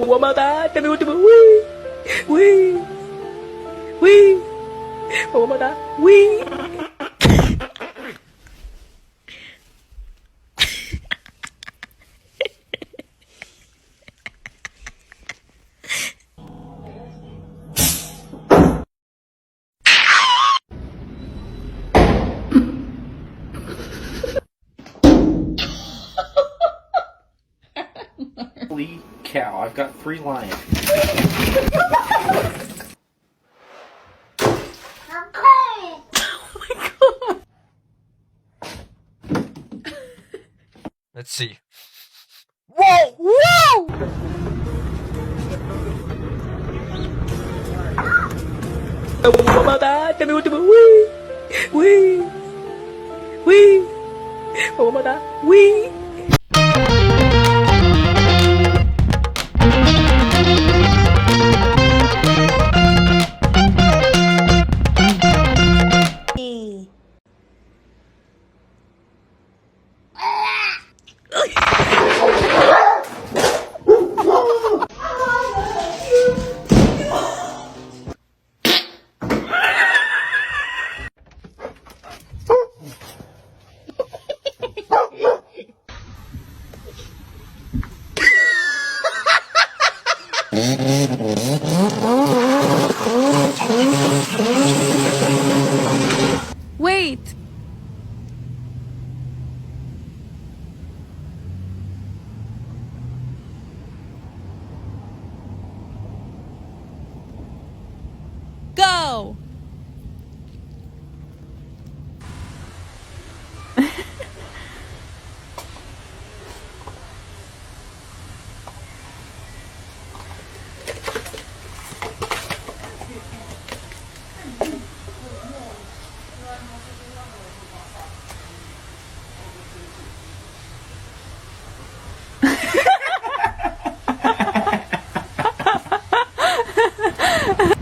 Mamamatay! Dami mo, wee! Wee! Wee! Mamamatay! Wee! Holy cow, I've got 3 lions. Let's see. Whoa! Whoa! Mamamatay! Dami mo, wee! Wee! Wee! Mamamatay! Wee! Wait! Go!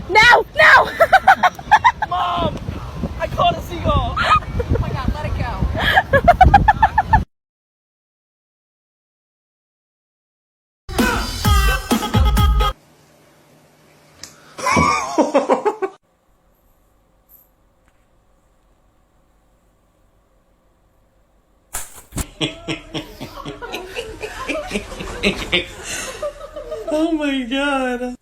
No! No! Mom! I caught a seagull! Oh my god, let it go. Oh my god.